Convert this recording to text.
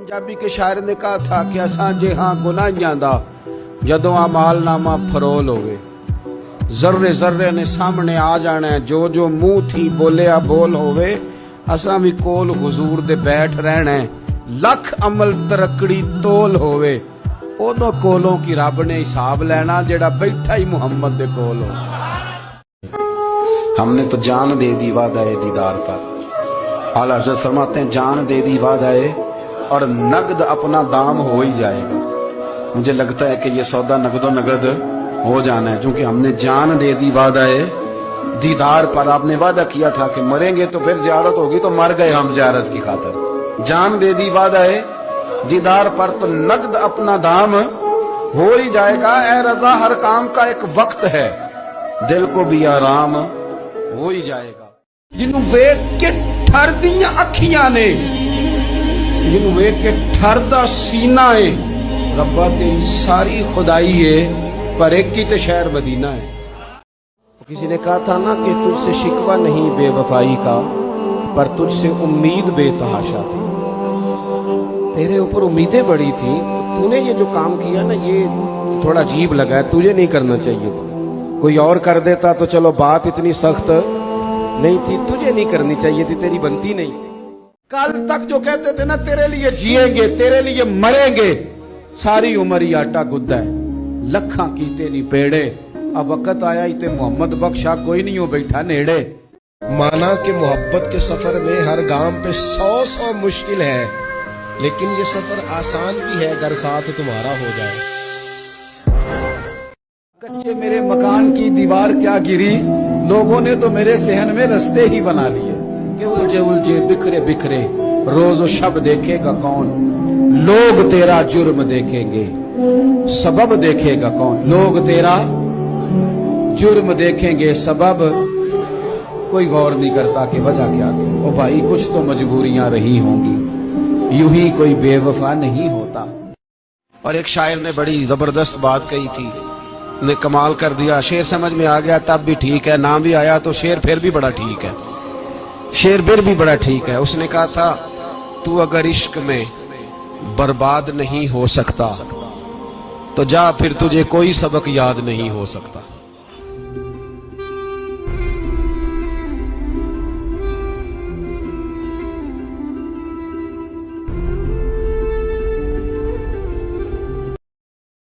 पंजाबी के शायर ने कहा था कि असां जे हाँ गुनाहियां दा जदों अमालनामा फरोल होवे जर्रे जर्रे ने सामने आ जाना है जो जो मुंह थी बोलिया बोल होवे असां भी कोल हुजूर दे बैठ रहना है लख अमल तरकड़ी तोल होवे ओदों कोलों की रब ने हिसाब लेना जेड़ा बैठा ही मुहम्मद दे कोल हो। हमने तो जान दे दी वादा है दीदार पर। आला हज़रत फरमाते हैं जान दे दी वादा है और नगद अपना दाम हो ही जाएगा। मुझे लगता है कि ये सौदा नगदो नगद हो जाना है क्योंकि हमने जान दे दी वादा है दीदार पर। आपने वादा किया था कि मरेंगे तो फिर ज़ियारत होगी तो मर गए हम ज़ियारत की खातिर। जान दे दी वादा है दीदार पर तो नगद अपना दाम हो ही जाएगा। ऐ रज़ा हर काम का एक वक्त है दिल को भी आराम हो ही जाएगा। जिन्हों वेख के ठर दियां अखियां ने जिन्हों वेख के ठरदा सीना है रब्बा तेरी सारी खुदाई है पर एक की तो शहर मदीना है। किसी ने कहा था ना कि तुझसे शिकवा नहीं बेवफाई का पर तुझसे उम्मीद बेतहाशा थी। तेरे ऊपर उम्मीदें बड़ी थी तो तूने ये जो काम किया ना ये थोड़ा अजीब लगा है, तुझे नहीं करना चाहिए था। कोई और कर देता तो चलो बात इतनी सख्त नहीं थी, तुझे नहीं करनी चाहिए थी, तेरी बनती नहीं। कल तक जो कहते थे ना तेरे लिए जिएंगे तेरे लिए मरेंगे सारी उम्र ही आटा गुद्दा है लखा कीते नहीं पेड़े। अब वक्त आया ही ते मोहम्मद बख्शा कोई नहीं हो बैठा नेड़े। माना कि मोहब्बत के सफर में हर गांव पे 100 मुश्किल है लेकिन ये सफर आसान भी है अगर साथ तुम्हारा हो जाए। कच्चे मेरे मकान की दीवार क्या गिरी लोगों ने तो मेरे सहन में रस्ते ही बना लिए कि उलझे उलझे बिखरे बिखरे रोज शब देखेगा कौन। लोग तेरा जुर्म देखेंगे सबब देखेगा कौन। लोग तेरा जुर्म देखेंगे सबब कोई गौर नहीं करता कि वजह क्या थी। ओ भाई कुछ तो मजबूरियां रही होंगी यूं ही कोई बेवफा नहीं होता। और एक शायर ने बड़ी जबरदस्त बात कही थी ने कमाल कर दिया। शेर समझ में आ गया तब भी ठीक है, ना भी आया तो शेर फिर भी बड़ा ठीक है, शेर फिर भी बड़ा ठीक है। उसने कहा था तू अगर इश्क में बर्बाद नहीं हो सकता तो जा फिर तुझे कोई सबक याद नहीं हो सकता।